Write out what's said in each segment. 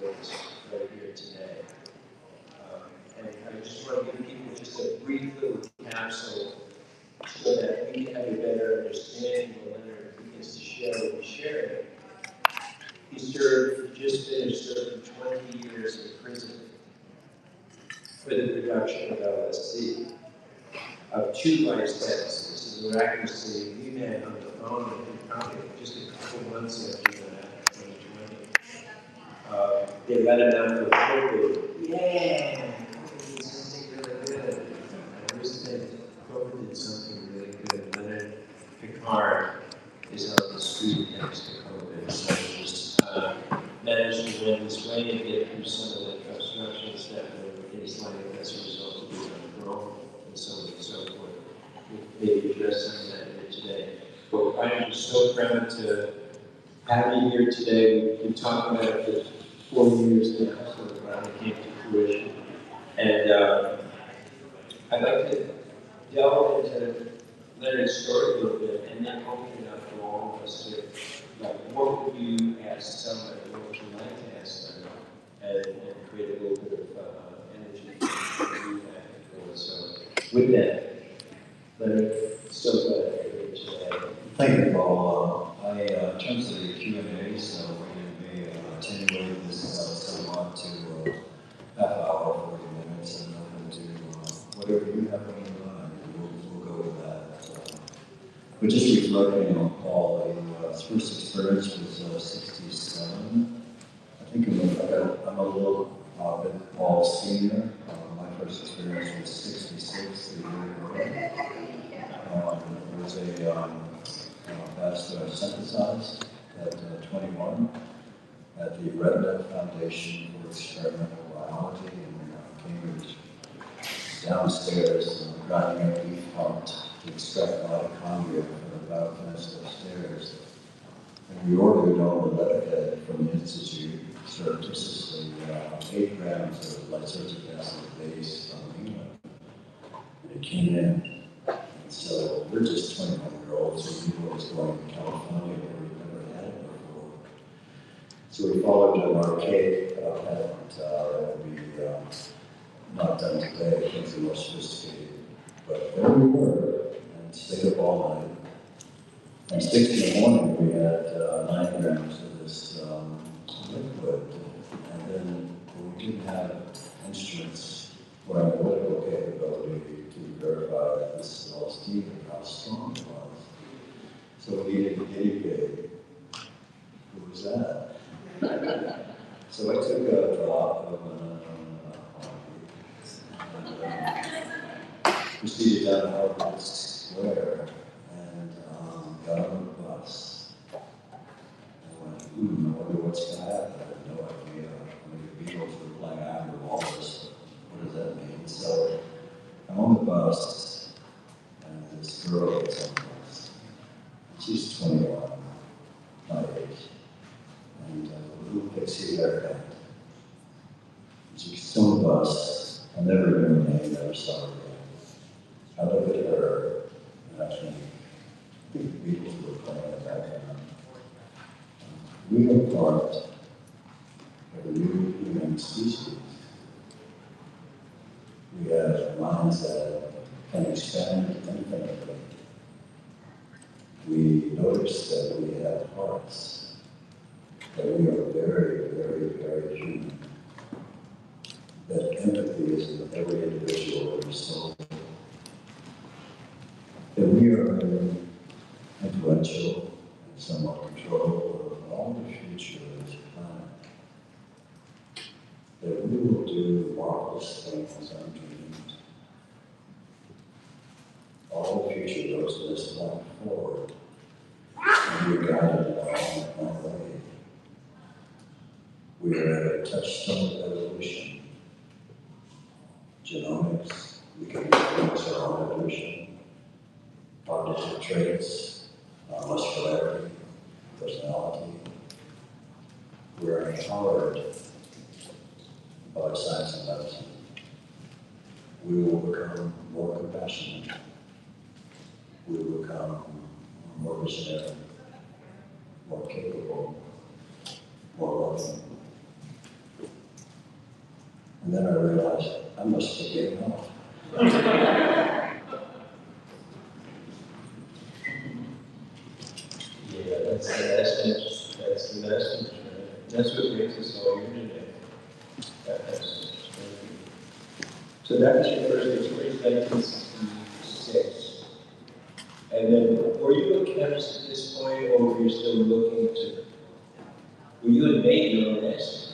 stories right here today. And I just want to give people just a brief little capsule so that we can have a better understanding when Leonard begins to share what he's sharing. He just finished serving 20 years in prison for the production of LSD, of 2 life sentences. And miraculously, we met on the phone with him probably just a couple months after that, 2020. They let him out for COVID. Yeah! COVID did something really good. I wish that COVID did something really good. Leonard Picard is on the street next to COVID, so just managed to win his way and get through some of the obstructions that were in his life as a result of being on parole and so on and so forth. Maybe address some of that here today. But I'm just so proud to have you here today. We've been talking about it for 4 years now, so it finally came to fruition. And I'd like to delve into Leonard's story a little bit and then open it up for all of us to, like, what would you ask someone, what would you like to ask them, and create a little bit of energy to do that. So, with that, Leonard, so glad you're here today. Thank you, Paul. In terms of the Q&As, we're going to be attenuating this somewhat to half hour, 40 minutes, and open to whatever you have on your mind. We'll go with that. But just reflecting on Paul, his first experience was 67. I think I'm a little bit Paul senior. My first experience was 66, the year ago. It was a vascular synthesized at 21 at the Retina Foundation for Experimental Biology in Cambridge. Downstairs, grinding up beef heart to extract mitochondria from the biochemical stairs. And we ordered all the Leatherhead from the Institute surreptitiously 8 grams of lysergic acid base from England. And it came in. So we're just 21-year-olds, so we knew what was going in California, but we've never had it before. So we followed an archaic patent that would be not done today, things are more sophisticated. But there we were, and stayed up all night. And 6 in the morning, we had 9 grams of this liquid. And then we didn't have instruments or analytical capability to verify that this is LSD and how strong it was. So we needed a guinea pig. Who was that? So I took a drop of an proceeded down Harvard Square and got on the bus. I went, I wonder what's going to happen. I had no idea. I mean, the Beatles were playing Amber Walrus. What does that mean? So I'm on the bus, and this girl gets on the bus. She's 21, my age, and a little pixie haircut. She gets on the bus. I'll never remember her name, never saw her again. I look at her, and I think the Beatles were playing in the background. We are part of a new human species. We have minds that can expand infinitely. We notice that we have hearts, that we are very, very, very human, that empathy is in every individual and soul, that we are influential and somewhat control of all the future of this planet, that we will do marvelous things undreamed. All the future goes to this planet forward, and we are guided along that way. We are at a touchstone of evolution. Genomics, we can influence our own evolution, cognitive traits, muscularity, personality. We are empowered by science and medicine. We will become more compassionate. We will become more visionary, more capable, more loving. And then I realized I must be getting off. Yeah, that's the message. That's the message. Right? That's what makes us all here today. That message. So that was your first experience, 1966. And then, were you a chemist at this point, or were you still looking to? Were you had made your own essay?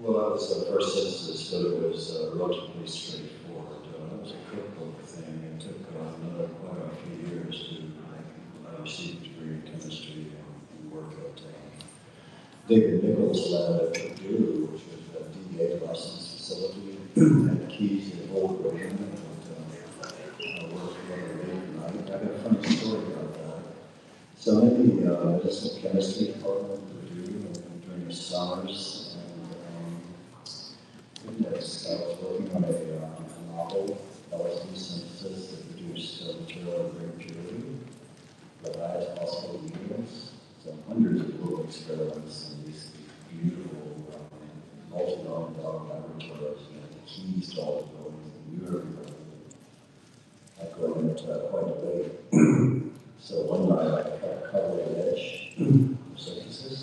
Well, I was the first census, but it was relatively straightforward. It was a cookbook thing. It took another quite a few years to receive a degree in chemistry and work at David Nichols' lab at Purdue, which was a DEA licensed facility, had keys to the old version. I worked for a I got a funny story about that. So in the medicinal chemistry department at Purdue during the summers, and I was working on a novel LSD synthesis that produced material of great purity, the highest possible yields. So hundreds of little experiments and these beautiful multi-million-dollar laboratories and the keys to all the buildings and knew everybody. I got into that quite late. So one night I cut a cutaway edge synthesis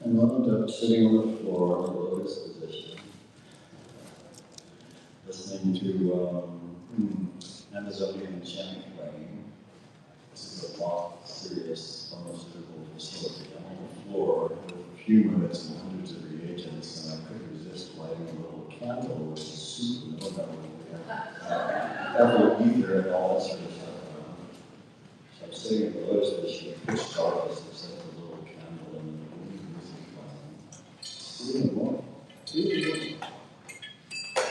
and wound up sitting on the floor in a lotus position, listening to Amazonian champlain. This is a long, serious pharmaceutical facility. I'm on the floor with a few minutes and hundreds of reagents, and I couldn't resist lighting a little candle with soup and all that. Ethyl ether and all that sort of stuff. So I'm sitting in the lotus position, pitch darkness, except a little candle and the music playing. 2 in the morning. 2 in the morning.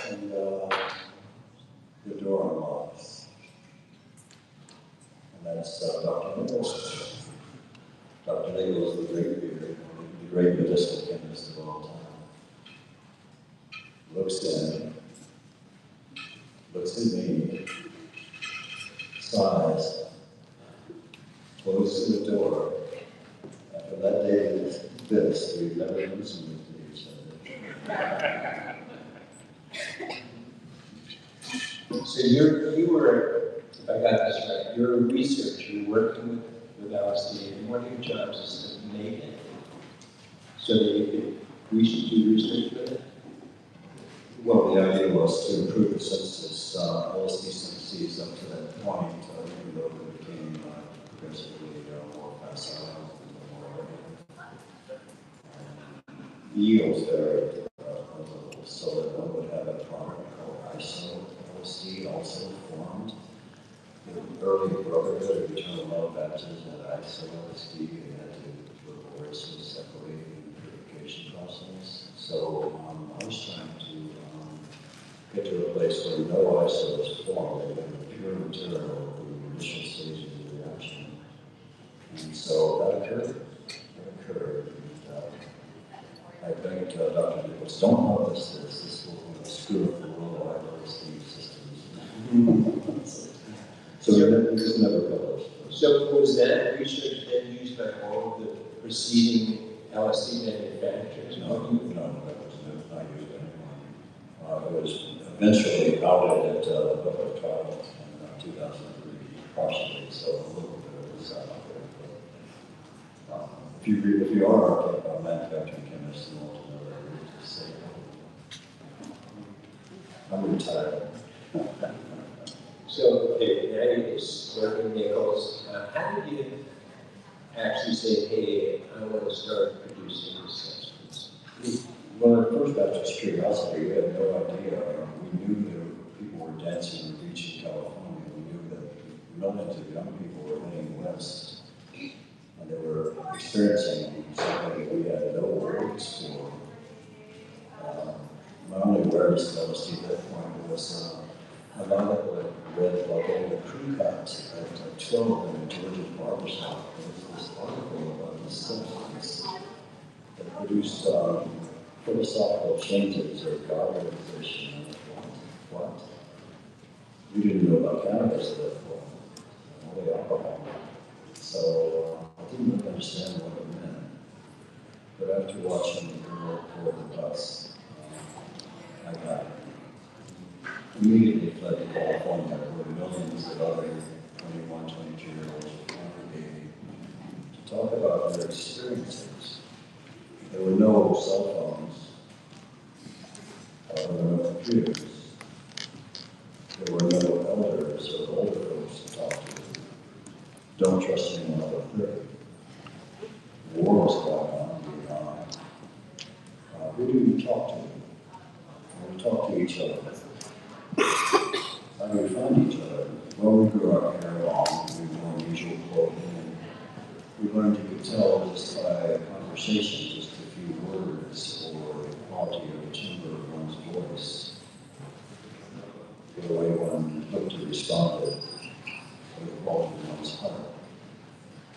And the door unlocks. And that's Dr. Nichols. Dr. Nichols, the great medicinal chemist of all time. Looks in, looks at me, sighs, closes the door. After that day like this, we've never listened to each other. So you were, if I got this right, you're a researcher, you're working with LSD, and one of your jobs is to make it so that we should do research with it? Well, the idea was to improve the synthesis, LSD syntheses up to that point, even though it became progressively more facile and more the yields varied a little, so that one would have a product called iso LSD also formed. The early brotherhood of eternal love baptism had iso LSD, and had to laboriously separate the purification process. So I was trying to get to a place where no iso was formed, and the pure material at the initial stages of the reaction. And so that occurred. I begged Dr. Nichols, don't publish this. This will screw up the worldwide LSD systems. So it was never published. So was that research then used by all of the preceding LSD manufacturers? No, that was not used anymore. It was eventually outed at the public trial in 2003, partially, so a little bit of this out there. If you are a manufacturing chemist, you want to know that we just say, I'm retired. So, okay, now you're working Nichols. How did you actually say, hey, I want to start producing this substance? Well, at first, that's just curiosity. We had no idea. We knew that people were dancing on the beach in California. We knew that millions of young people were heading west, and they were experiencing something we had no words for. My only awareness of LSD at that point was a lot of read like all the crew cuts at 12 in a Georgia barbershop. There was this article about this substance that produced philosophical changes or God realization. What? We didn't know about cannabis at that point, only alcohol. So I didn't really understand what it meant. But after watching the girl board the bus immediately fled to California, where millions of other 21, 22-year-olds were congregating to talk about their experiences. There were no cell phones, there were no computers, there were no elders or older folks to talk to. Don't trust anyone over 30. War was going on in Vietnam. Who do you talk to? We talk to each other. How do we find each other? Well, we grew up here along. We wore unusual clothing, and we learned you could tell just by conversation, just a few words, or the quality of the timbre of one's voice, the way one looked or responded, or the quality of one's heart.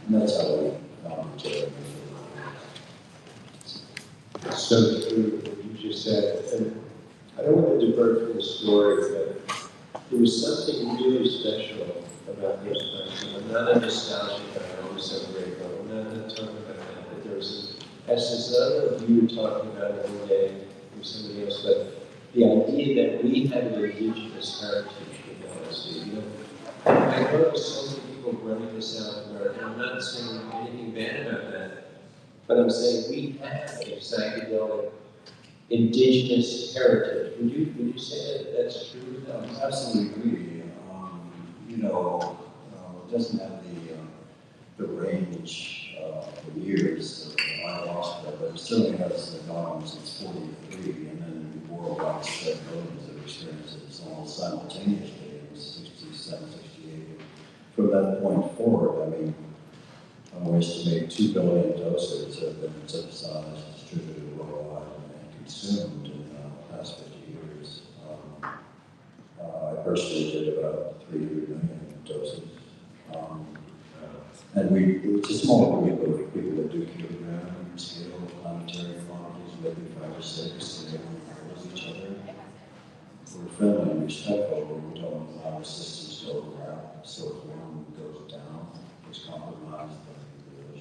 And that's how we found each other. So true, what you just said. And I don't want to divert from the story, but there was something really special about those times. I'm not a nostalgic guy, I'm always so grateful. I'm not talking about that, but there was an essence, I don't know if you were talking about it one day or somebody else, but the idea that we have an indigenous heritage with LSD. You know, I heard of so many people running this out in America, and I'm not saying anything bad about that, but I'm saying we have a psychedelic indigenous heritage. Would you say that that's true? No, I absolutely agree. It doesn't have the range for years of ayahuasca, but it certainly has gone on since 43, and then worldwide spread millions of experiences almost simultaneously in 67, 68. From that point forward, I mean, we estimate 2 billion doses have been synthesized, distributed worldwide, and consumed in the past 50 years. I personally did about 300 million doses. And it's a small group of people that do kilogram scale planetary quantities, maybe 5 or 6, and they don't hold each other. We're friendly and respectful, but we don't allow the systems to overlap. So if one goes down, it's compromised, then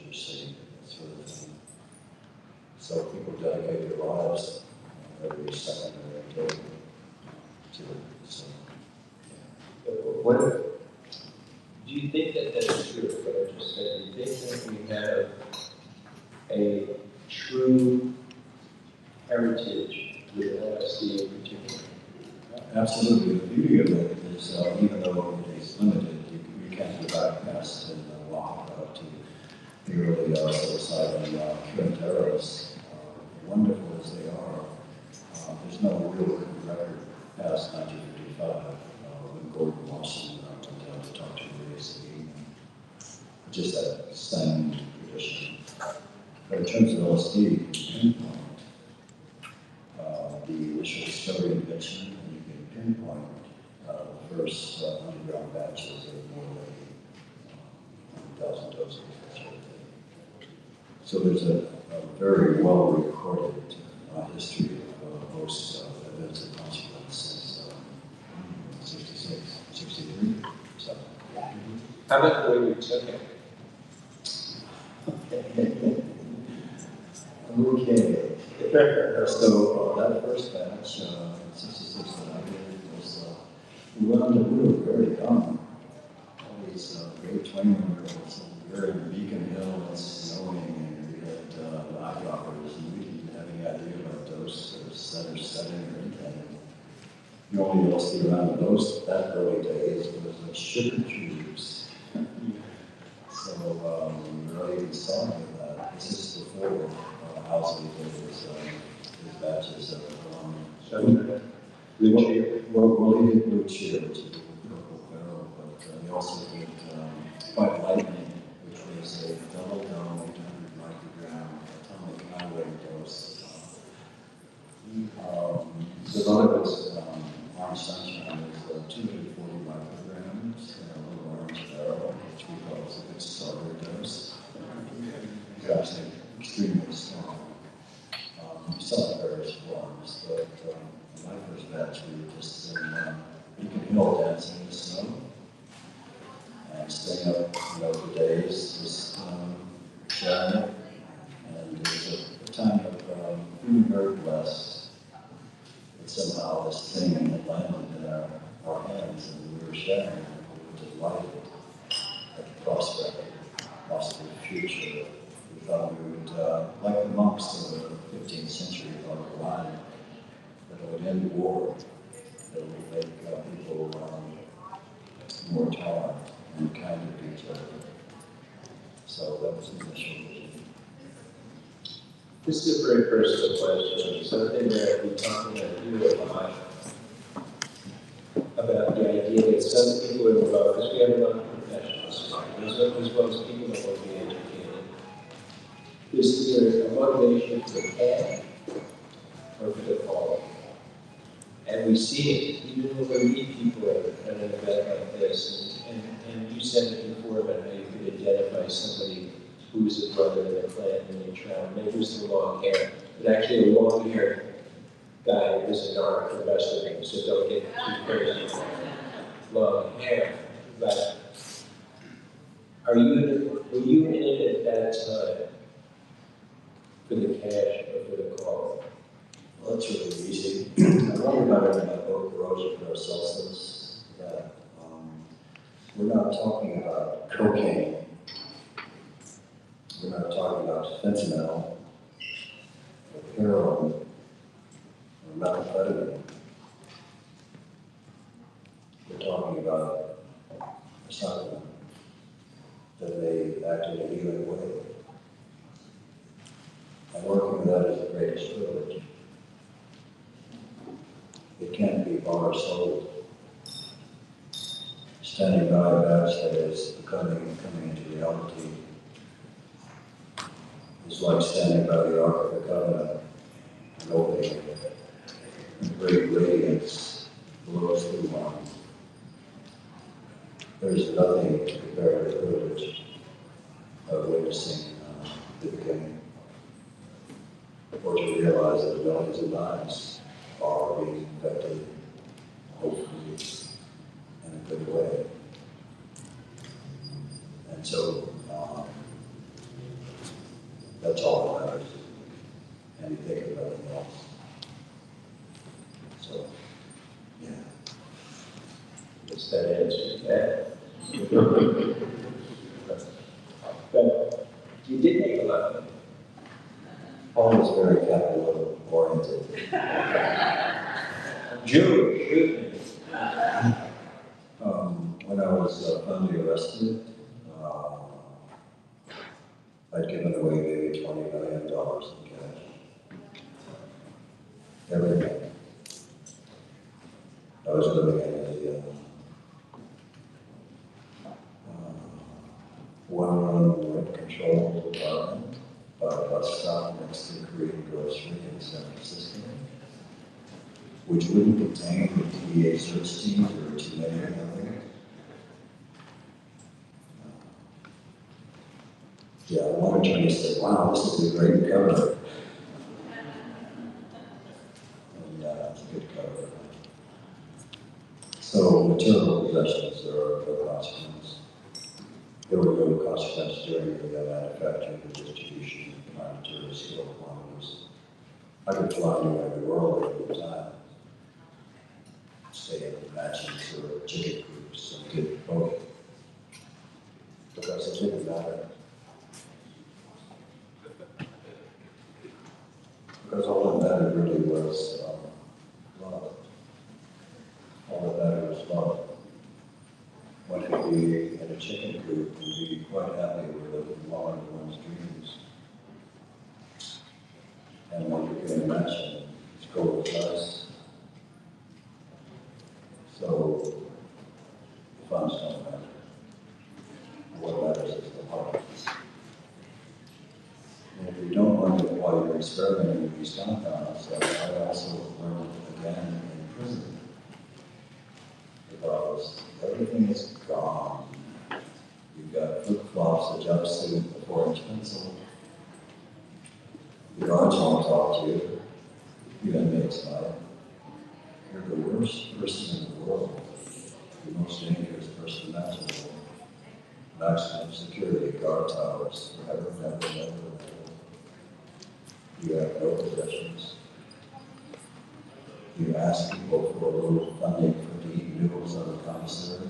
you're safe, that sort of thing. So people dedicate their lives every second of their day to it. So, What do you think that that's true, what I just said? Do you think that we have a true heritage with LSD in particular? absolutely. The beauty of it is, even though it is limited, you can't go back past and walk to the early psilocybin curanderos. Wonderful as they are, there's no real record past 1955 when Gordon Wasson went down to talk to Maria Sabine. Just that same tradition. But in terms of LSD, you can pinpoint the initial discovery invention, and you can pinpoint the first underground batches of more than 1,000 doses. So there's a very well recorded history of most events of consequence since 66, 63, something. How about the way we took it? Okay. So that first batch, 66 that I did, was we were very young. All these great 21-year-olds. We were in Beacon Hill, it's snowing, and we had eyedroppers, and we didn't have any idea about dose or setting or anything. The only LSD around in that early days was like sugar cubes. So we really even saw any of that. This is before Owsley did his batches of Blue cheer. well, he did Blue Cheer, which is a purple barrel, but he also did White Lightning, which was a double dome, 800 microgram atomic highway dose. The other was Orange Sunshine, was 240 micrograms in a little orange barrel, which we thought was a good starter dose. It's actually extremely strong. We saw various forms, but my first batch we were just in Beacon Hill dancing in the snow and staying up, for days, just sharing it. And it was a time of feeling very blessed. But somehow this thing had landed in our hands, and we were sharing it, and we were delighted at the prospect of possible future. We thought we would, like the monks of the 15th century, thought of a line that would end war, that would make people more tolerant and kinder to each other. So that was the initial vision. This is a very personal question, something that we talked about you a lot, about the idea that some people are involved, because we have a lot of professionals, as well as people that want to be educated. Is there a motivation for the path or for the call? And we see it, even when we meet people at an event like this, and you said it before about how you could identify somebody who's a brother in the clan and they travel, maybe who's the long hair, but actually a long haired guy is an art professor, so don't get too crazy. Long hair. But were you in it at that time for the cash or for the call? Well, that's really easy. I wrote about it in my book, Rosa Paracelsus, that we're not talking about cocaine. We're not talking about fentanyl, or heroin, or methamphetamine. We're talking about a supplement that may act in a healing way. And working with that is the greatest privilege. It can't be bought or sold. Standing by a batch that is coming into reality is like standing by the Ark of the Covenant and opening it. And great radiance blows through one. There's nothing to compare to the privilege of witnessing the beginning, or to realize that millions of lives are being affected, hopefully, in a good way. And so, that's all that matters. And you think of nothing else. So, yeah. It's that answer, that. But you did make a lot of money. Paul was very capital oriented. Jewish. When I was finally arrested, I'd given away maybe $20 million in cash. Everything. I was living in a one-room rent-controlled apartment by a bus stop next to the Korean grocery in San Francisco, which wouldn't contain the DEA search teams. There were too many of them. Yeah, one attorney said, "Wow, this is a great cover." And it's a good cover. So material possessions are of no consequence. There were no consequences during the manufacturing and distribution of planetary scale quantities. I could fly anywhere in the world at any time. Stay in matches or chicken coops and get both. Because it didn't matter. Because all that mattered really was love. All that mattered was love. One could be in a chicken coop and be quite happy with living along one's dreams. And one could imagine it's gold dust. So the funds don't matter. What matters is the heart. And if you don't learn it while you're experimenting with these compounds, I also learned again in prison. Because everything is gone. You've got flip-flops, a jumpsuit, a 4-inch pencil. The guards won't talk to you. You inmates might. You're the worst person in the world. The most dangerous person imaginable. Maximum security guard towers. Forever, never, never, never. You have no possessions. You ask people for a little funding for to eat noodles on the commissary.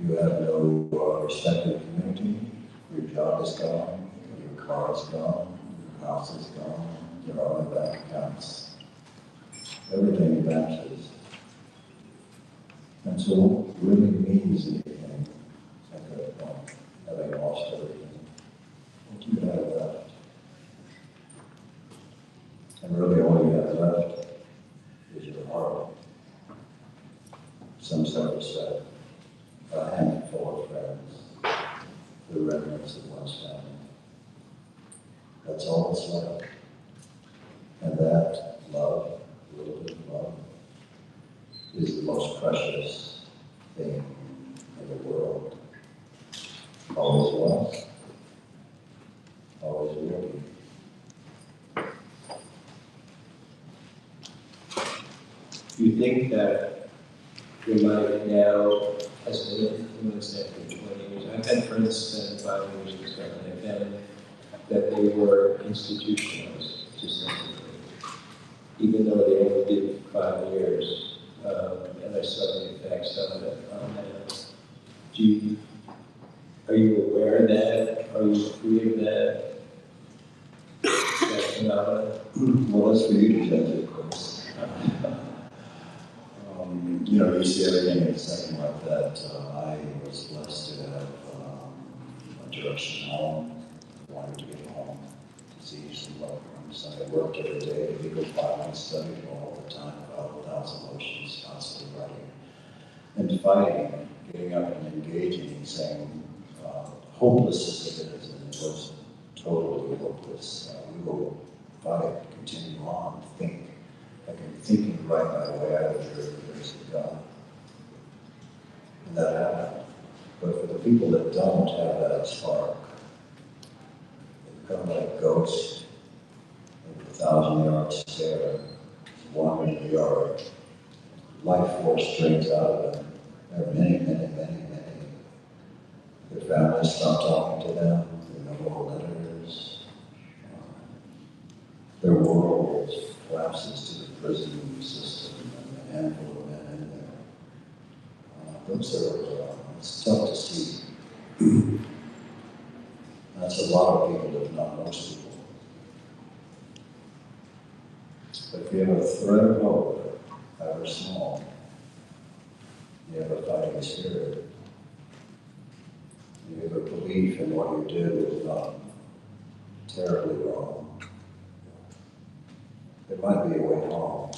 You have no respect in the community. Your job is gone. Your car is gone. Your house is gone. Your own bank accounts. Everything vanishes. And so what really means anything at that point, having lost everything, what do you have left? And really all you have left is your heart, some self-respect, a handful of friends, the remnants of one's family. That's all that's left. And that love, a little bit of love, is the most precious thing in the world. Always was, always will be. Do you think that your life now has been influenced after 20 years? I've had friends spend 5 years with stuff, and I found that they were institutionalized to some degree, even though they only did 5 years. And I saw the effects of it on them. Are you aware of that? Are you free of that phenomenon? Well, that's for you to judge, of course. You know, you see everything in a second like that. I was blessed to have a direction home. I wanted to get home to see some loved ones. I worked every day, legal filing, studied all the time, about 1,000 motions, constantly writing and fighting, getting up and engaging and saying, hopeless as it is, and it was totally hopeless. We will fight, continue on, think. I can think and write my way out of the grace of God. And that happened. But for the people that don't have that spark, they become like ghosts with a 1,000-yard stare, wandering the yard. Life force drains out of them. There are many, many, many, many. Their families stop talking to them. There are no more letters. Their world collapses to the prison system and a handful of men in there. It's tough to see. That's a lot of people, if not most people. But if you have a thread of hope, however small, you have a fighting spirit, you have a belief in what you do is not terribly wrong. There might be a way home.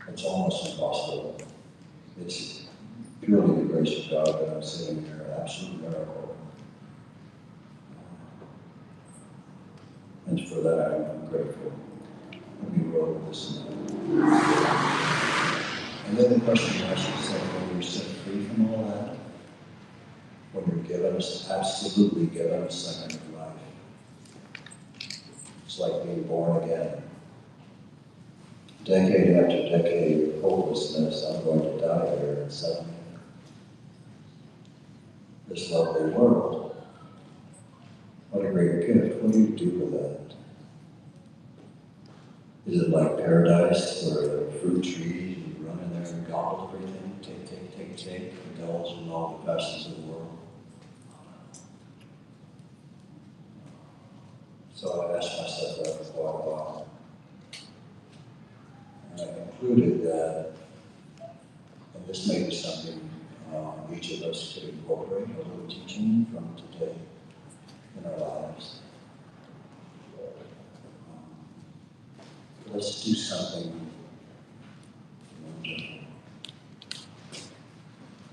It's almost impossible. It's purely the grace of God that I'm sitting here, an absolute miracle. And for that I'm grateful. Let me roll with this now. And then the question you ask yourself, when you're set free from all that, when you're given, absolutely given a second of life. It's like being born again. Decade after decade of hopelessness, I'm going to die here, and suddenly, this lovely world. What a great gift. What do you do with that? Is it like paradise where there are fruit trees, you run in there and gobble everything, take, indulge in all the passions of the world? So I asked myself that for quite a while. And I concluded that, and this may be something each of us could incorporate, a little teaching from today in our lives. Let's do something wonderful.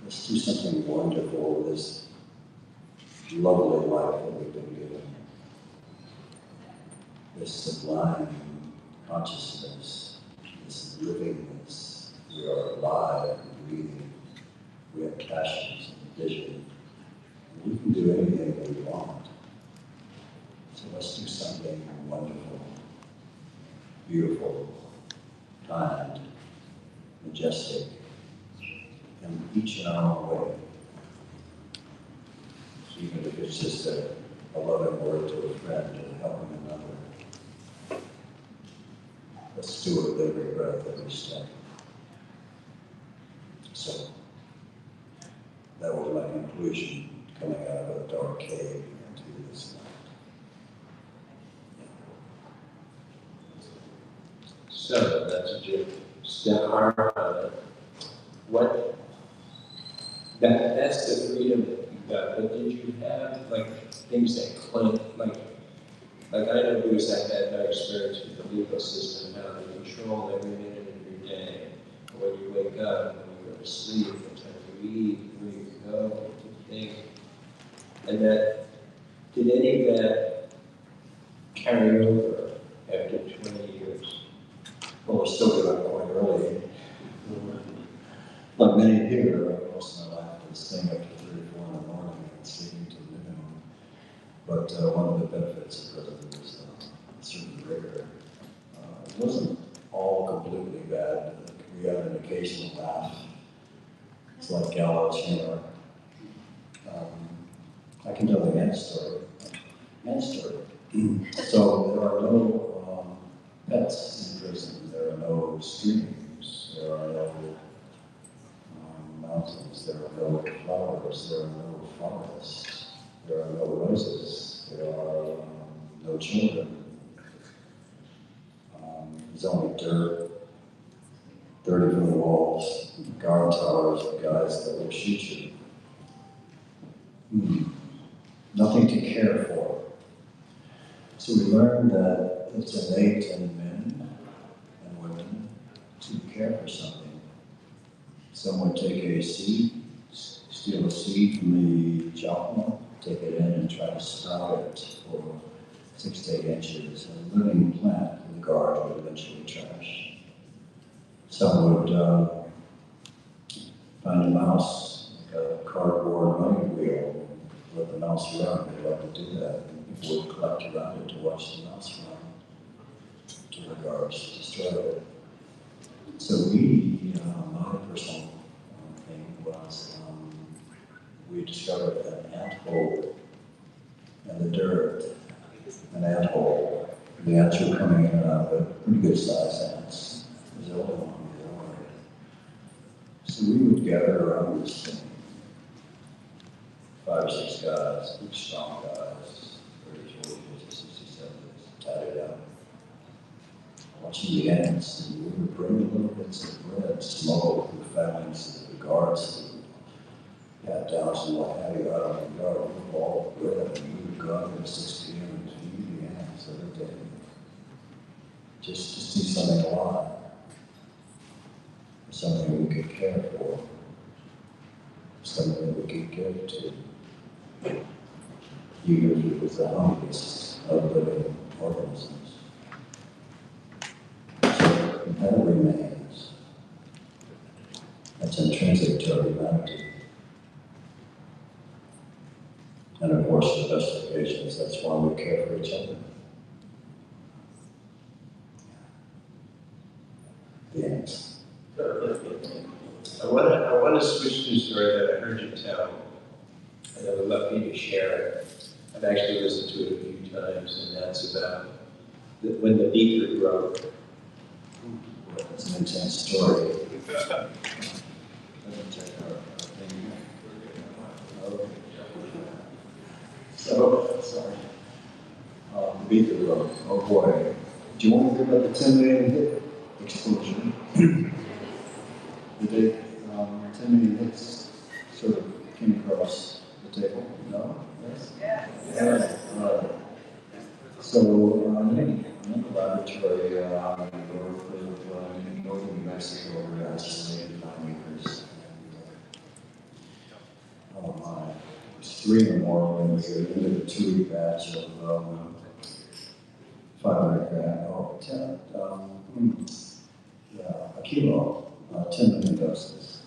Let's do something wonderful with this lovely life that we've been given. This sublime consciousness, this livingness. We are alive and breathing. We have passions and vision. And we can do anything that we want. So let's do something wonderful, beautiful, kind, majestic, and each in our own way. Even if it's just a loving word to a friend or helping another. let's do it with every breath, every step. So that was my conclusion coming out of a dark cave into this light. So that's a good step hard on it. What, that's the freedom that you got, but did you have like things that cling, like I know because I had no experience with the legal system, how they control every minute of your day, when you wake up, when you go to sleep, what time you eat, where you go, what you think. And that, did any of that carry over after 20 years? Well, we're still doing it quite early. Like many here, most of my life was staying up to 3 or 4 in the morning and sleeping to the minimum. But one of the benefits of prison was a certain rigor. It wasn't all completely bad. We had an occasional laugh. It's like gallows humor. I can tell the ant story. Ant story. So there are no pets in prison. There are no streams. There are no mountains. There are no flowers. There are no forests. There are no roses. There are no children. There's only dirt, 30-foot walls, guard towers, guys that will shoot you. Nothing to care for. So we learned that it's innate in men and women to care for something. Some would take a seed, steal a seed from the chalk, take it in and try to sprout it for 6 to 8 inches. A living plant the guard would eventually trash. Some would find a mouse, like a cardboard running wheel, let the mouse run. They love to do that. And people would collect around it to watch the mouse run, to the guards to destroy it. So my personal thing was, we discovered an ant hole in the dirt, an ant hole. The ants were coming in and out of it, pretty good sized ants. It was the only one we wanted. So we would gather around this thing, 5 or 6 guys, big strong guys, 30, 40, 50, 60, 70, tatted out, watching the ants, and we would bring little bits of bread, smoke through families of the guards, pat downs and what have you out on the yard, with all the bread, and we would go out at 6 p.m. and feed the ants every day. Just to see something alive, something we could care for, something we could give to. Usually with the hungriest of living organisms. So that remains. That's intrinsic to our humanity. And of course, the best occasions, that's why we care for each other. The ants. I want to switch to a story that I heard you tell, and I would love for you to share it. I've actually listened to it a few times, and that's about when the beaker broke. It's an intense story. Let me check our thing. So, sorry. The beaker broke. Oh boy. Do you want to hear about the 10 million hit explosion? The day 10 million hits sort of came across the table? No? Yes? Yeah. So, I'm in the laboratory north of northern New Mexico, we're isolated 9 acres. Oh my. It was 3 in the morning, we were into the 2-week batch of 500 grams, a kilo, 10 million doses.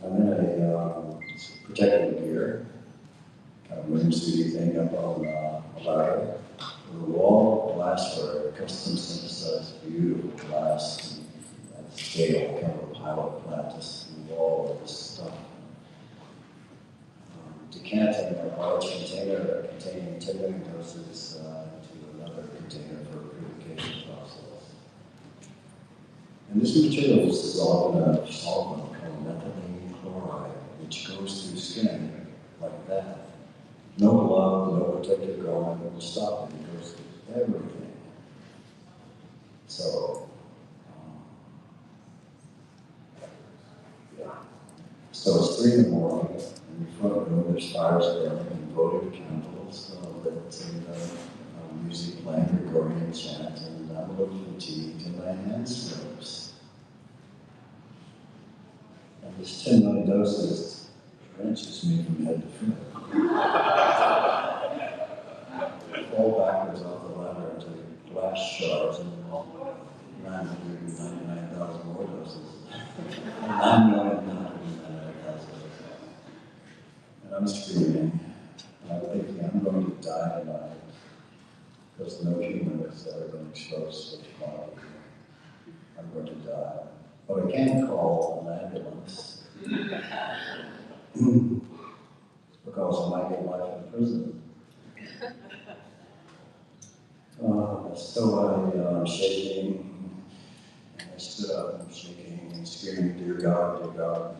I'm in a protective gear, kind of emergency thing up on a ladder. With a wall of glassware, custom synthesized, beautiful glass, at scale, kind of a pilot plant, just a wall of this stuff. To decanting a large container containing 10 million doses into another container for a purification process. And this material is dissolved in a solvent called methylene chloride, which goes through skin like that. No glove, no protective garment will stop it. It goes through everything. So, yeah. So it's 3 in the morning. In the front room, there's fires burning and votive candles lit and music playing Gregorian chant, and I'm a little fatigued and my hands froze. And this 10 million doses wrenches me from head to foot. I fall backwards off the ladder into glass shards and 999,000 more doses. 9,999,000. And I'm screaming. And I'm thinking, I'm going to die tonight. Because no human has ever been exposed to such quantity. I'm going to die. But I can't call an ambulance. Because I might get life in prison. So I'm shaking. And I stood up and shaking and screaming, dear God, dear God.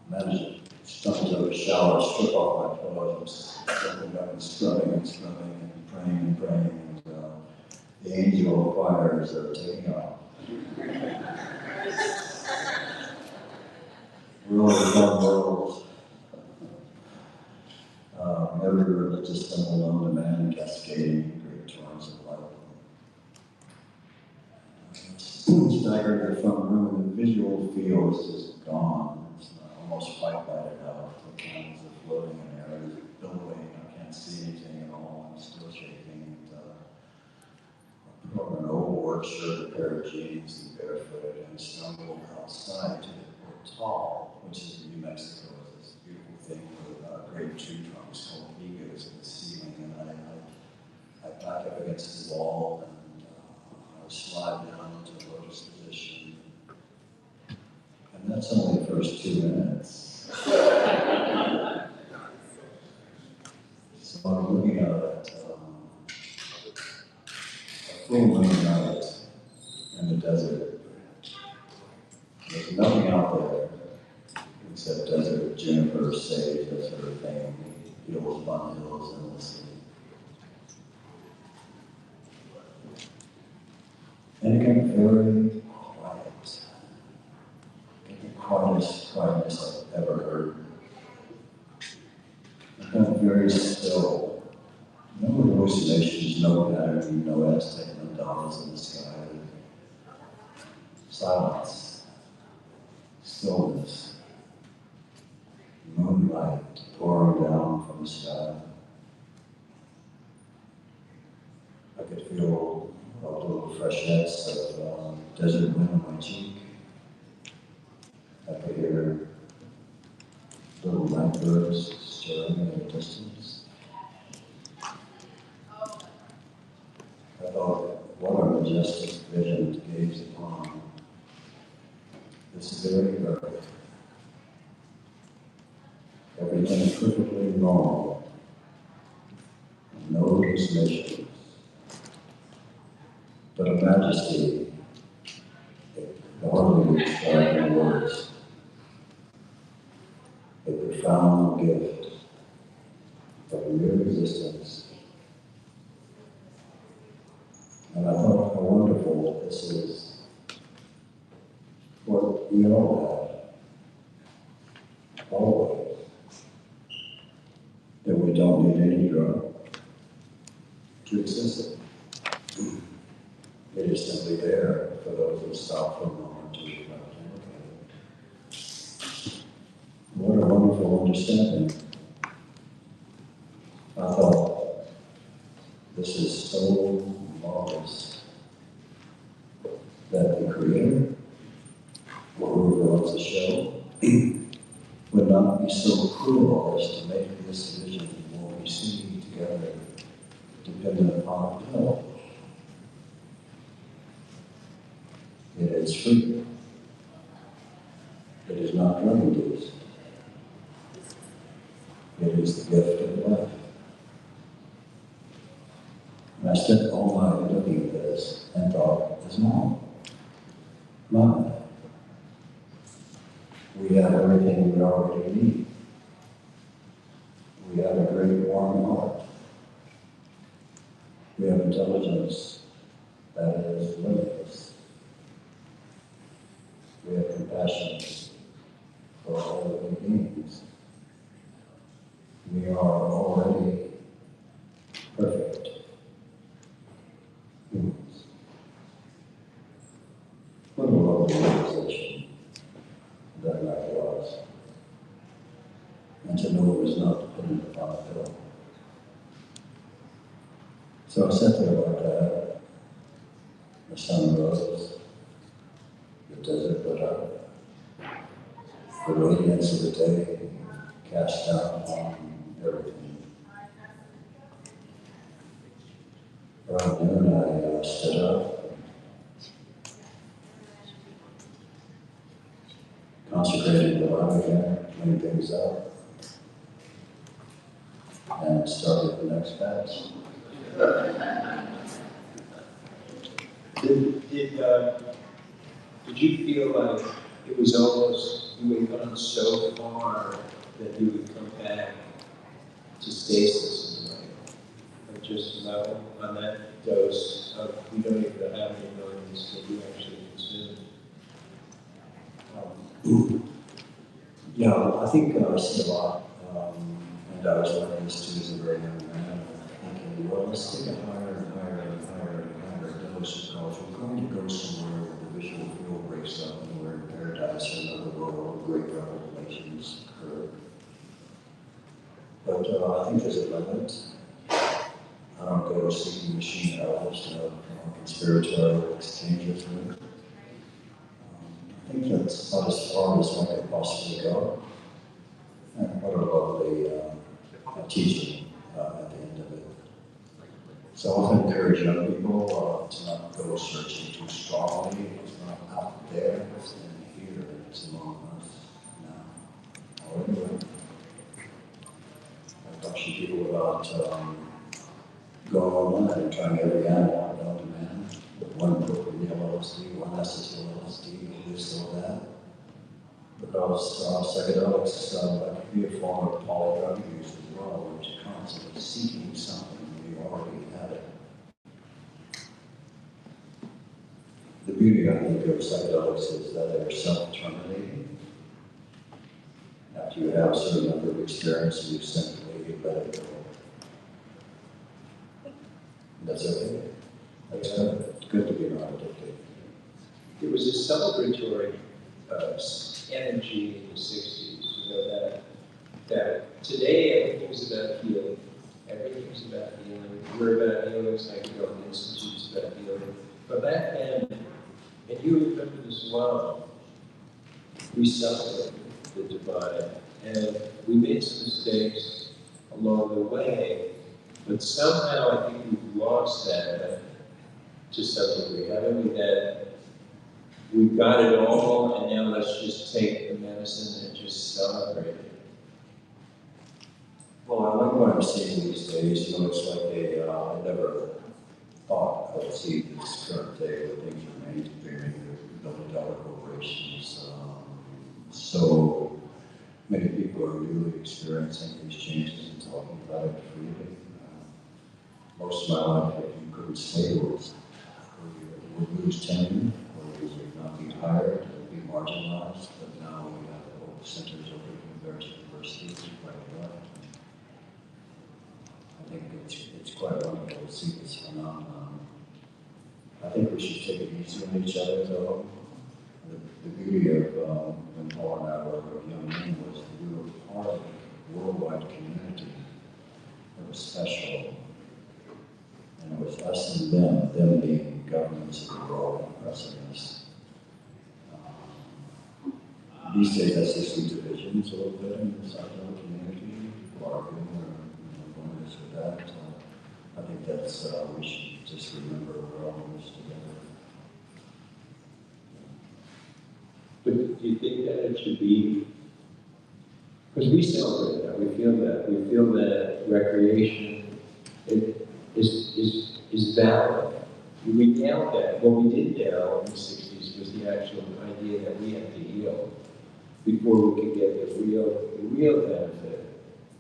Managed to stumble out of the shower, strip off my clothes, jumping up and scrubbing and praying and praying. And the angel choirs are taking off. We're all in one world. Every religious symbol known to man cascading great torrents of light. Staggered the front room, and the visual field is just gone. It's almost white lighted out. The candles are floating in air, it's billowing. I can't see anything at all. I'm still shaking. I put on an old work shirt, a pair of jeans, and barefooted, and stumbled outside to the Portal, which is in New Mexico. It's this beautiful thing with great tree trunks called higas in the ceiling, and I back up against the wall, and I slide down into a lotus position. And that's only the first 2 minutes. So I'm looking out at a full moon night in the desert. There's nothing out there except desert juniper, sage, that sort of thing, hills, fun hills in the city. And it got very quiet. The quietest I've ever heard. It got very still. No hallucinations, no pattern, no Aztec mandalas in the sky. Silence. Stillness. Moonlight pouring down from the sky. I could feel little freshets of desert wind on my cheek. I could hear little night birds stirring in the distance. I thought, what a majestic vision to gaze upon. This very earth. Everything perfectly normal. No hallucinations. But a majesty that hardly described in words. A profound gift of real existence. And I thought how wonderful this is. What we all have. Always. That we don't need any drug to access it. It is simply there for those who stop for a moment to reflect and look at it. What a wonderful understanding. I thought, this is so marvelous that the Creator, or whoever runs the show, would not be so cruel as to make this vision of what we see together dependent upon a pill. It is free. It is not drug induced. It is the gift of life. And I spent all my life looking at this and thought, as Mom, we have everything we already need. We have a great warm heart. We have intelligence that is limitless. We have compassion for all living beings. We are already perfect humans. What a lovely realization that life was. And to know it was not dependent upon a pill. So I sat there like that. The sun rose, the desert lit up, the radiance of the day cast down on everything. Around noon, I stood up, consecrated the light again, cleaned things up, and started the next batch. Did you feel like it was almost, you had gone so far that you would come back to stasis in a way? Like just level on that dose of, we don't even know how many millions that you actually consumed? Yeah, I think I see a lot, and I was learning this too as a very young man, thinking, well, let's take it higher and higher and higher and higher dose, because we're going to go somewhere where the visual field breaks up and we're in paradise or another world, great revelations occur. But I think there's a limit. I don't go seeking machine elves to conspiratorial exchanges with. I think that's about as far as one could possibly go. And what a lovely teaching at the end of it. So I often encourage young people to not go searching too strongly. It's not out there, it's in here, it's among us now. All right. I talk to people about going online and trying every animal known to man, with one appropriate LSD, one acetyl LSD, this or that. Because psychedelics can be a form of polydrug use as well, which is constantly seeking something when you already have it. The beauty, I think, of psychedelics is that they're self-terminating. After you have a certain number of experiences, you simply let it go. That's okay. That's good. It's good to be not addicted. There was a celebratory energy in the 60s, you know, that today everything's about healing. Everything's about healing. We're about healing, Psychedelic Institute's about healing. But back then, and you remember this well, we celebrated the divine, and we made some mistakes along the way, but somehow I think we've lost that to some degree, haven't we? That we've got it all, and now let's just take the medicine and just celebrate it. Well, I like what I'm seeing these days. You know, it's like I never thought I would see this current day where things are mainstreaming, billion-dollar corporations. So many people are newly experiencing these changes and talking about it freely. Most of my life, if you couldn't stay with, or you would lose tenure, or you would not be hired, or be marginalized. But now we have all centers open in various universities like that. I think it's quite wonderful to see this phenomenon. I think we should take it easy on each other, though. The beauty of when Paul and I were young men was that we were part of a worldwide community that was special. And it was us and them being governments of the world oppressing us. These days I see some divisions a little bit in the psychedelic community, people arguing or going this or that. I think that's, we should just remember we're all in this together. But do you think that it should be, because we celebrated our We feel that. We feel that recreation is valid. We nailed that. What we did nail in the 60s was the actual idea that we have to heal before we could get the real benefit,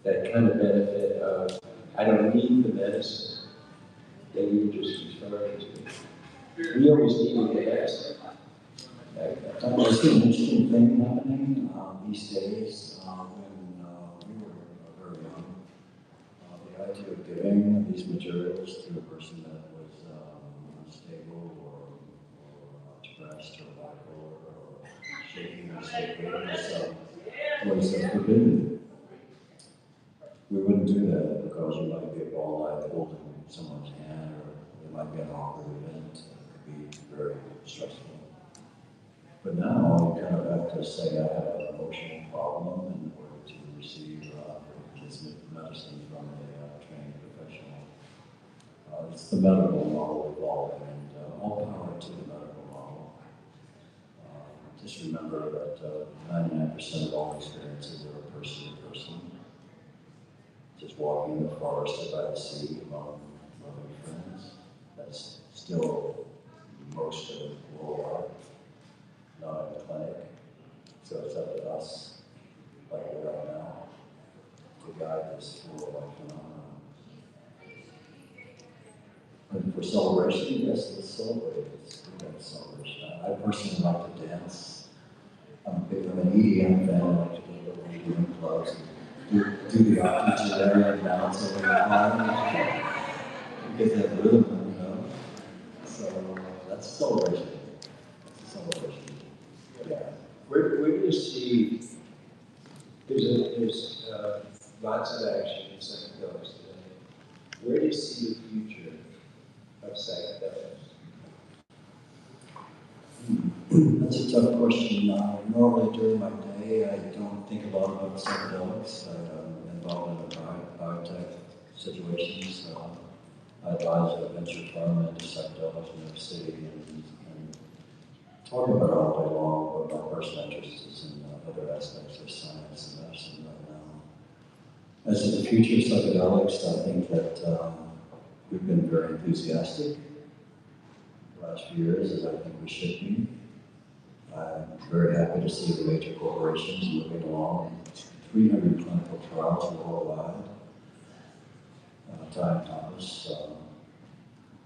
that kind of benefit of, I don't need the medicine that you were just referring to. We always needed the medicine. I see an interesting thing happening these days when we were very young. The idea of giving these materials to a person that was unstable or depressed or bipolar or shaking or sick was forbidden. We wouldn't do that because you might be up all night holding someone's hand, or it might be an awkward event. It could be very stressful. But now you kind of have to say, I have an emotional problem in order to receive this medicine from a trained professional. It's the medical model evolving, and all power to the medical model. Just remember that 99% of all experiences are person to person. Just walking in the forest or by the sea among loving friends. That's still most of the world, not in the clinic. So it's up to us, like we are now, to guide this worldwide phenomenon. And for celebration, yes, let's celebrate. Let's do that celebration. I personally like to dance. I'm an EDM fan. I like to go to EDM clubs and do the octogenarian bounce over the time. Get that rhythm, you know. So that's a celebration. That's a celebration. Yeah. Where do you see, there's lots of action in psychedelics today. Where do you see the future of psychedelics? That's a tough question. Normally during my day, I don't think a lot about psychedelics. I'm involved in biotech situations. I advise a venture fund into psychedelics in New York City and talk about it all day long, but my personal interest is in other aspects of science and medicine right now. As to the future of psychedelics, I think that we've been very enthusiastic the last few years, as I think we should be. I'm very happy to see the major corporations moving along. 300 clinical trials worldwide. Time Thomas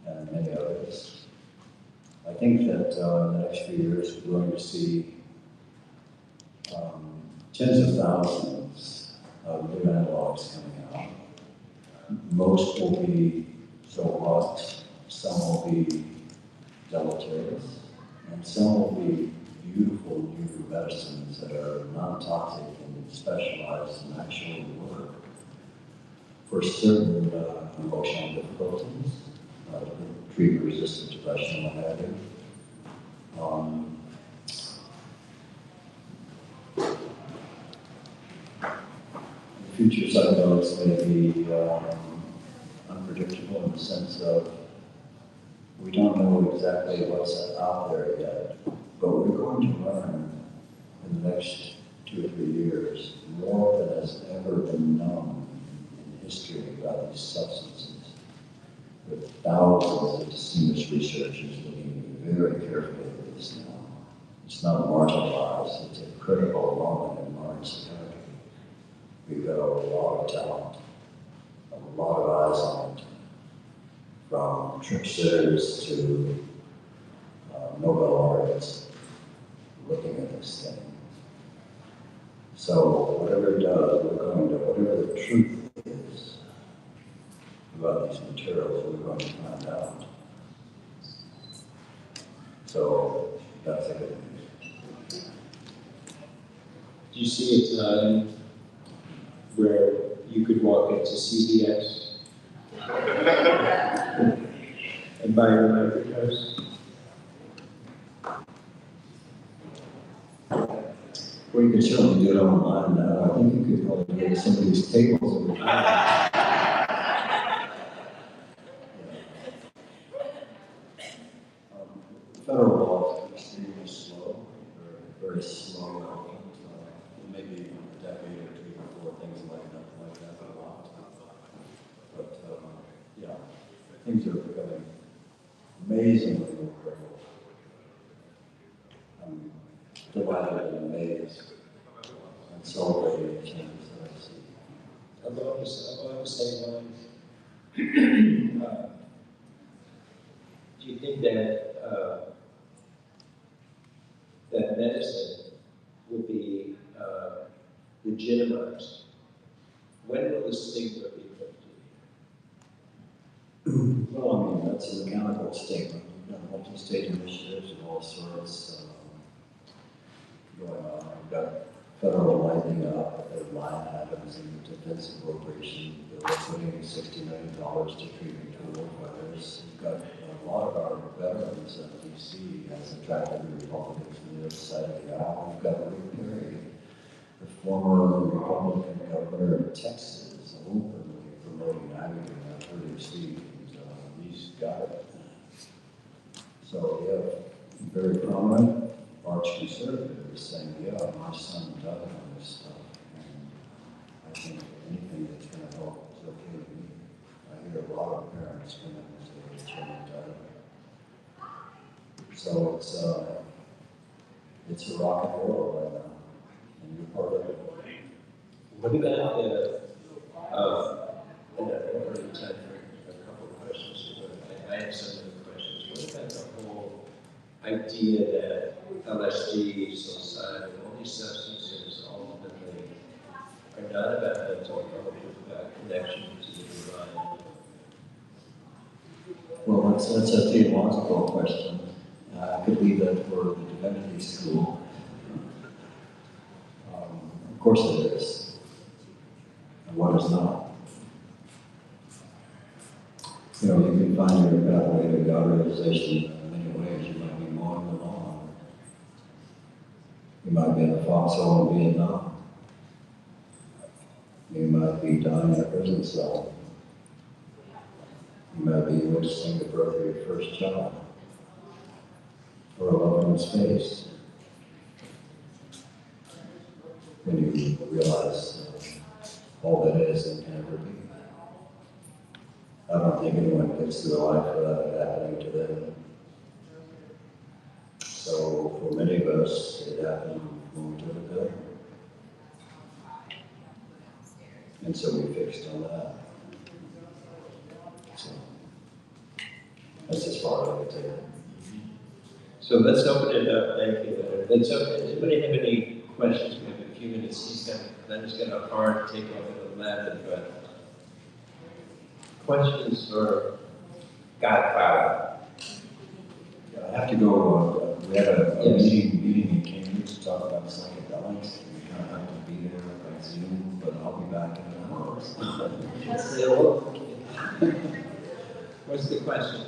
and many others. I think that in the next few years we're going to see tens of thousands of new analogs coming out. Most will be so-called, some will be deleterious, and some will be beautiful new medicines that are non-toxic and specialized and actually work for certain emotional difficulties, treatment-resistant depression and what have you. The future of psychedelics may be unpredictable in the sense of we don't know exactly what's out there yet, but we're going to learn in the next 2 or 3 years more than has ever been known in history about these substances, with thousands of distinguished researchers looking very carefully at this now. It's not marginalized, it's a critical moment in modern psychiatry. We've got a lot of talent, a lot of eyes on it, from tripsitters to Nobel laureates looking at this thing. So whatever it does, whatever the truth is about these materials, we're going to find out. So that's a good news. Do you see a time where you could walk into CVS and buy your microdose? Well, you can certainly do it online now. I think you could probably go to some of these tables over here. Federal law is extremely slow, very, very slow development. Maybe a decade or two before things lighten up amazingly crippled. I'm delighted and amazed and celebrating the changes that I see. Along the same lines, do you think that that medicine will be legitimized? When will the stigma be lifted? Well, I mean, that's a mechanical statement. We've got multi-state initiatives and all sorts going on. We've got federal lighting up at line items in the defense appropriation. They're putting $60 million to treatment tool fighters. We've got a lot of our veterans at DC has attracted the Republicans from the other side of the aisle. We've got Rick Perry, the former Republican governor of Texas, openly promoting Ivermectin. I've heard him speak, and he's got it. So we have very prominent arch conservatives saying, yeah, my son died on this stuff, and I think anything that's going to help is okay with me. I hear a lot of parents come in and say their children died. So it's a rock and roll right now, and you're part of it. What about and I don't really have time for a couple of questions, but I have some other questions. What about the whole idea that LSD, psilocybin, all these substances ultimately are not about mental health, but about connection to the divine? Well, that's a theological question. I could leave that for the divinity school. Of course it is. And what is not? You know, you can find your pathway to God realization in many ways. You might be mowing the lawn. You might be in a foxhole in Vietnam. You might be dying in a prison cell. You might be witnessing the birth of your first child, or a loved one's face. When you realize all that is and can ever be. I don't think anyone gets through life without it happening to them. So for many of us, it happened when we took a pill. And so we fixed on that. So that's as far as I can take it. So let's open it up. Thank you, Leonard. Let's open. Does anybody have any questions? We have a few minutes. Leonard's got a hard takeoff at 11, but questions for Godfather? Yeah, I have to go. We had a Yes. meeting in Cambridge to talk about psychedelics. We kind of have to be there by Zoom, but I'll be back in an hour. Let's say hello. What's the question?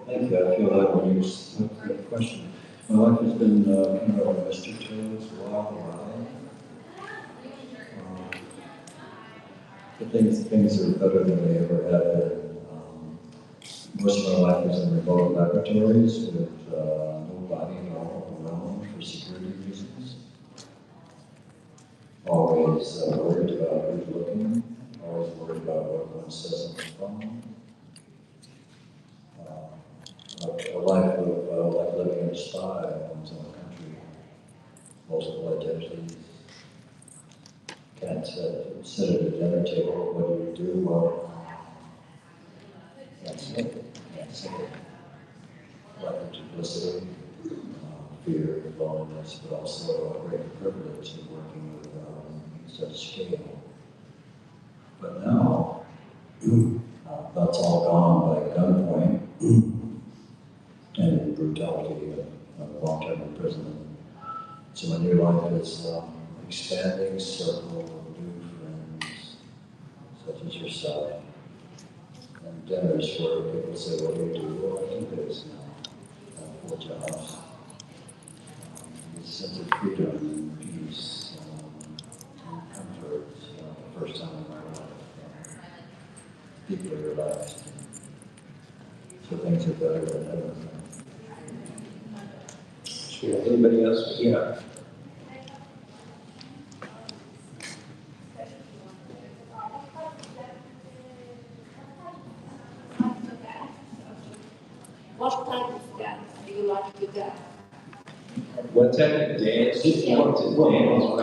Thank you. I feel that when you asked that question. My life has been kind of a Mr. Toad's wild ride. But things are better than they ever have been. Most of my life was in remote laboratories with nobody at all around for security reasons. Always worried about who's looking, always worried about what one says on the phone. A life of like living in a spy in one's own country. Multiple identities. Can't sit at a dinner table. What do? Well, that's it. That's it. Lack of duplicity, fear, loneliness, but also a great privilege of working with such scale. But now, that's all gone by gunpoint and brutality of long-term imprisonment. So my new life is expanding circle of new friends, as yourself. And dinners where people say, what do you do? Well, I do this now. 4 jobs. A sense of freedom and peace and comfort. The first time in my life. Deeply relaxed. So things are better than ever. Sure. Anybody else? Yeah. What type of dance do you like to dance? What type of dance? If you want to dance, I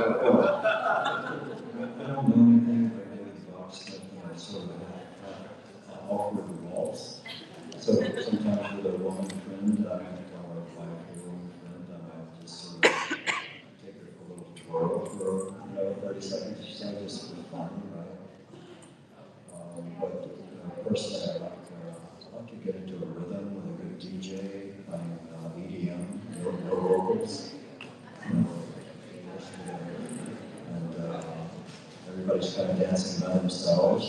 don't know anything about David Fox, but sort of an awkward waltz. So sometimes with a woman friend, I might call her a 5-year-old friend, I might just sort of take her for a little twirl for 30 seconds or so, just for fun, right? But personally, I like to get into a rhythm with a good DJ playing EDM, no vocals. And everybody's kind of dancing by themselves,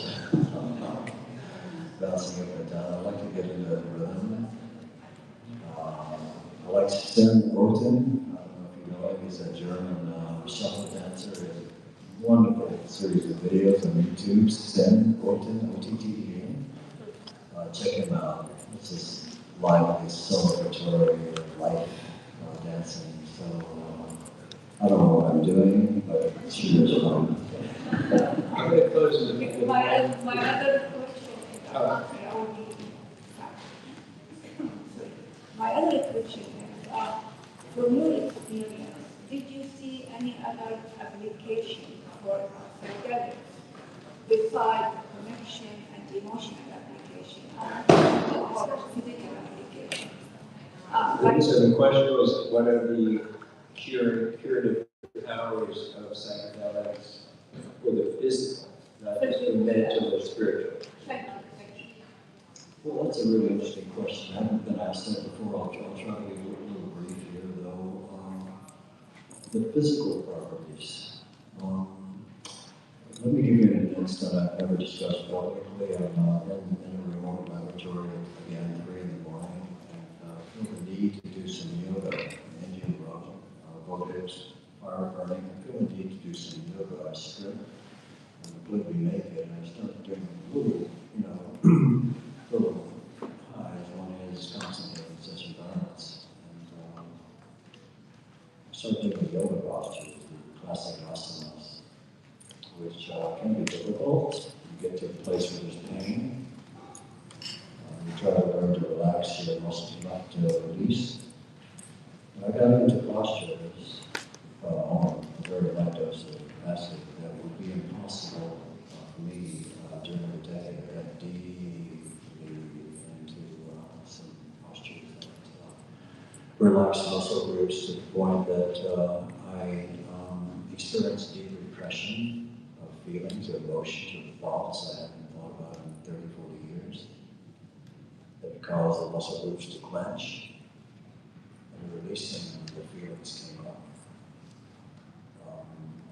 bouncing up and down. I like to get into that rhythm. I like Sten Orten. I don't know if you know him. He's a German shuffle dancer. He has a wonderful series of videos on YouTube. Sten Orten, O-T-T-E-N. Check him out. This is lively, celebratory life dancing. So I don't know what I'm doing, but it sure is fun. I'm going to close with a My other question is my other question is, from your experience, did you see any other application for psychedelics besides connection and emotional application or physical application? So the question was, what are the curative powers of psychedelics for the physical, not just the mental or spiritual? Thank you. Well, that's a really interesting question. I haven't been asked that before. I'll try to be a little brief here, though. The physical properties. Let me give you an instance I've never discussed publicly. I'm in a remote laboratory again, 3 in the morning, and feel the need to do some yoga, Indian votives, fire burning. I feel the need to do some yoga. I strip. I'm completely naked, and I start doing little, little highs. One is constantly in such environments. And I start doing yoga postures, the classic asanas, which can be difficult. You get to a place where there's pain. You try to learn to relax your muscles, not to release. And I got into postures on a very light dose of acid that would be impossible for me during the day. I got deeply into some postures that relax muscle groups to the point that I experienced deep repression of feelings or emotions or thoughts I hadn't thought about in 30, 40 years that caused the muscle groups to clench, and releasing the feelings came up.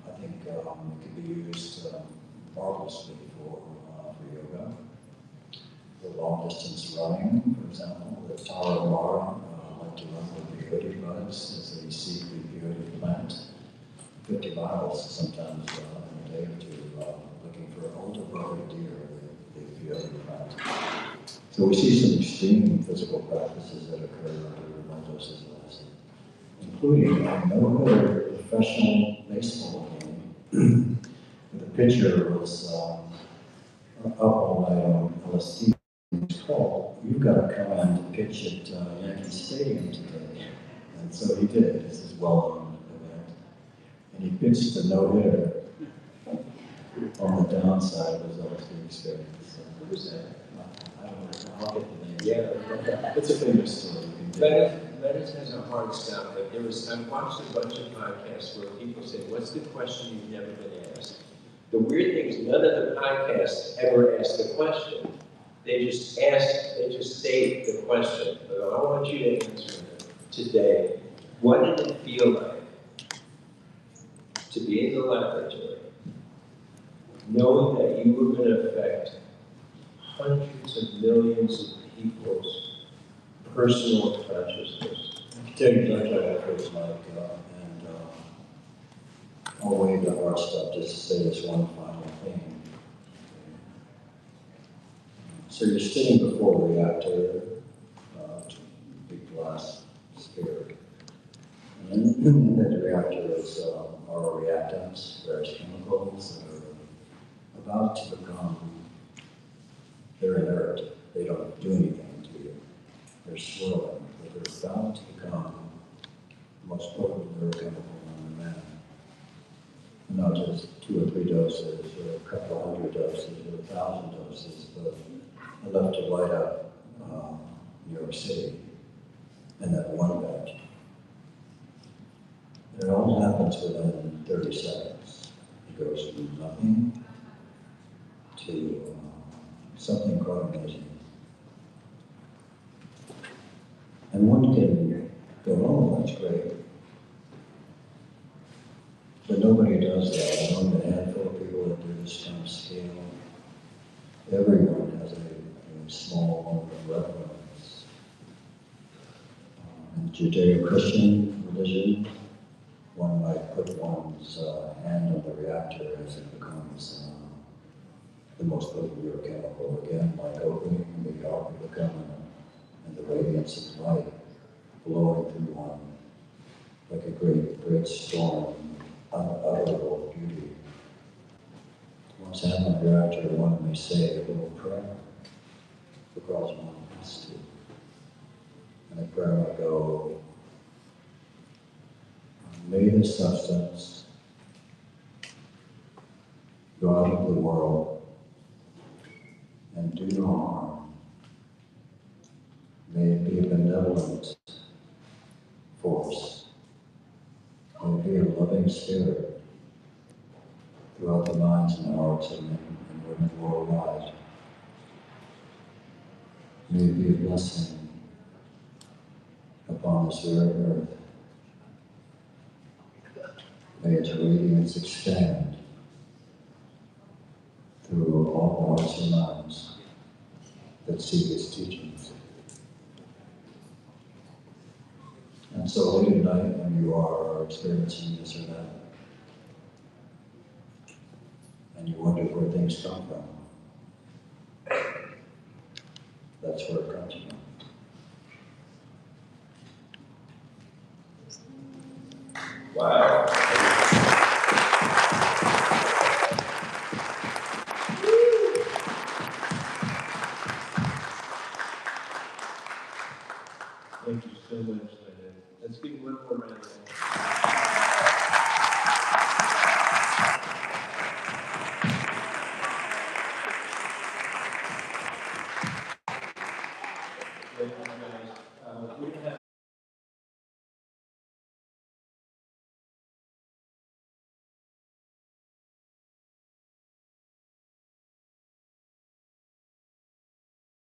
I think it could be used marvelously for yoga. For long distance running, for example, the Tara Mara like to run with peyote buds as they seek the peyote plant. 50 miles sometimes in a day or two, looking for older brother deer, the peyote plant. So we see some extreme physical practices that occur under low doses of acid, including no other professional baseball game. The pitcher was up all night on LSD. It's called, you've got to come out and pitch at Yankee Stadium today. And so he did. This is well-known event. And he pitched a no-hitter on the downside of his LSD experience. What was that? I don't know. I'll get the name. Yeah. It's a famous story. Lettuce has a hard stop, but I've watched a bunch of podcasts where people say, what's the question you've never been asked? The weird thing is none of the podcasts ever ask the question. They just say the question. But I want you to answer today. What did it feel like to be in the laboratory knowing that you were going to affect hundreds of millions of people's personal consciousness. Take much of efforts like, I'll waive the hard stuff just to say this one final thing. So you're sitting before a reactor, big glass sphere. And in that reactor is, are reactants, various chemicals that are about to become, they're inert. They don't do anything to you. They're swirling, but they're about to become the most potent neurochemical known to man. Not just 2 or 3 doses, or a couple of hundred doses, or 1,000 doses, but enough to light up New York City in that one batch. It all happens within 30 seconds. It goes from nothing to something quite amazing. And one can go, oh, that's great. But nobody does that. Among the handful of people that do this kind of scale, everyone has a small moment of reverence. In Judeo-Christian religion, one might put one's hand on the reactor as it becomes the most potent neurochemical. Again, like opening the ark of the covenant and the radiance of light blowing through one like a great storm, unutterable beauty. Once hand on the reactor, one may say a little prayer because one has to. And the prayer might go, may this substance go out into the world and do no harm. May it be a benevolent force. May it be a loving spirit throughout the minds and hearts of men and women worldwide. May it be a blessing upon this very earth. May its radiance expand through all hearts and minds that see its teachings. And so late at night when you are experiencing this or that, and you wonder where things come from, that's where it comes from. Wow. Thank you so much, Leonard. Let's give one more round of applause.